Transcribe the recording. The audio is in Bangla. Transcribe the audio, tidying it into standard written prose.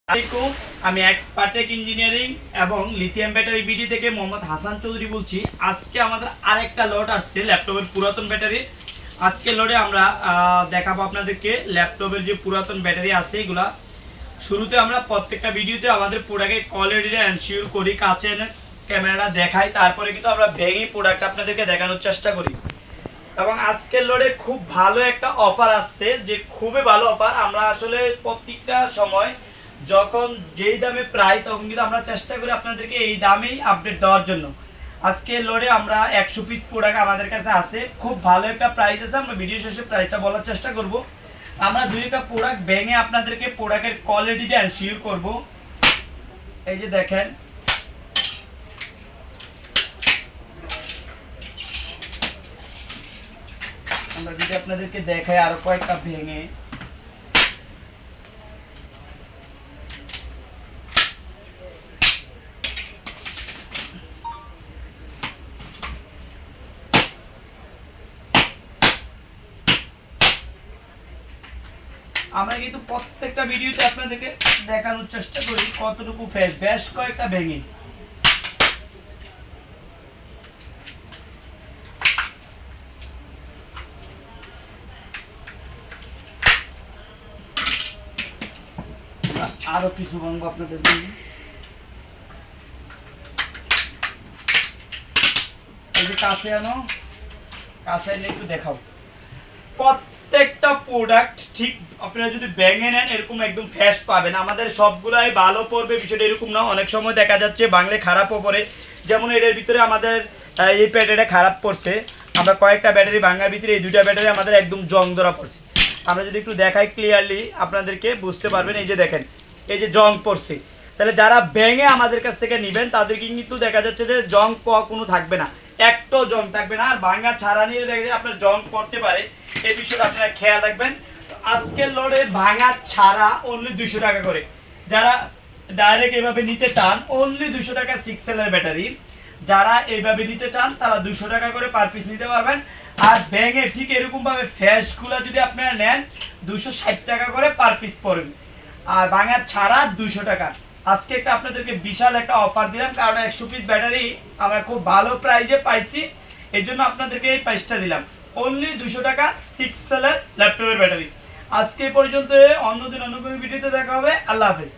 আমি এক্সপার্টেক ইঞ্জিনিয়ারিং এবং লিথিয়াম ব্যাটারি বিডি থেকে মোহাম্মদ হাসান চৌধুরী বলছি। আজকে আমাদের আরেকটা লট আসছে ল্যাপটপের পুরাতন ব্যাটারি। আজকে লটে আমরা দেখাবো আপনাদেরকে ল্যাপটপের যে পুরাতন ব্যাটারি আছে এগুলা। শুরুতে আমরা প্রত্যেকটা ভিডিওতে আমাদের প্রোডাক্টের কোয়ালিটিটা এনশিওর করি, কাছে ক্যামেরাটা দেখাই, তারপরে কিন্তু আমরা ভেঙে প্রোডাক্ট আপনাদেরকে দেখানোর চেষ্টা করি। এবং আজকের লটে খুব ভালো একটা অফার আসছে, যে খুবই ভালো অফার। আমরা আসলে প্রত্যেকটা সময় যখন যেই দামে প্রায় তখন কিন্তু আমরা চেষ্টা করি আপনাদেরকে এই দামেই আপডেট দেওয়ার জন্য। আজকে লোডে আমরা 100 পিস প্রোডাক্ট আমাদের কাছে আছে, খুব ভালো একটা প্রাইস আছে। আমরা ভিডিও শেষে প্রাইসটা বলার চেষ্টা করব। আমরা দুইটা প্রোডাক্ট ভেঙে আপনাদেরকে প্রোডাক্টের কোয়ালিটিটা এনশিওর করব। এই যে দেখেন, আমরা যদি আপনাদেরকে দেখাই আরো কয়েকটা ভেঙে, আমরা কিন্তু প্রত্যেকটা ভিডিওতে আপনাদেরকে দেখানোর চেষ্টা করি কতটুকু ফ্রেশ। বেশ কয়েকটা ভেঙে আরো কিছু ভাঙবো আপনাদের জন্য। এই যে কাছে আনো, কাছে এনে একটু দেখাও। প্রত্যেকটা প্রোডাক্ট ঠিক আপনারা যদি ভেঙে নেন এরকম একদম ফ্রেশ পাবেন। আমাদের সবগুলাই ভালো পড়বে, বিষয়টা এরকম না। অনেক সময় দেখা যাচ্ছে বাংলা খারাপও পড়ে, যেমন এর ভিতরে আমাদের এই ব্যাটারিটা খারাপ পড়ছে। আমরা কয়েকটা ব্যাটারি ভাঙার ভিতরে এই দুইটা ব্যাটারি আমাদের একদম জং ধরা পড়ছে। আমরা যদি একটু দেখাই ক্লিয়ারলি আপনাদেরকে বুঝতে পারবেন। এই যে দেখেন, এই যে জং পড়ছে। তাহলে যারা ভেঙে আমাদের কাছ থেকে নেবেন তাদেরকে কিন্তু দেখা যাচ্ছে যে জং পাওয়া কোনো থাকবে না, একটাও জং থাকবে না। আর ভাঙা ছাড়া নিয়ে দেখা যায় আপনার জং পড়তে পারে, এই বিষয়টা আপনারা খেয়াল রাখবেন। আজকের লোডে ভাঙা ছাড়া অনলি 200 টাকা করে। যারা ডাইরেক্ট এইভাবে নিতে চান অনলি 200 টাকা 6 সেলের ব্যাটারি। যারা এইভাবে নিতে চান তারা 200 টাকা করে পার পিস নিতে পারবেন। আর ভেঙে ঠিক এরকম ভাবে ফ্যাশগুলো যদি আপনারা নেন 260 টাকা করে পার পিস পড়বে। আর ভাঙা ছাড়া 200 টাকা। আজকে একটা আপনাদেরকে বিশাল একটা অফার দিলাম, কারণ 100 পিস ব্যাটারি আমরা খুব ভালো প্রাইসে পাইছি, এই জন্য আপনাদেরকে এই প্রাইসটা দিলাম। অনলি 200 টাকা 6 সেলের ল্যাপটপের ব্যাটারি। আজকে পর্যন্ত, অন্যদিন অন্য কোনো ভিডিওতে দেখা হবে। আল্লাহ হাফেজ।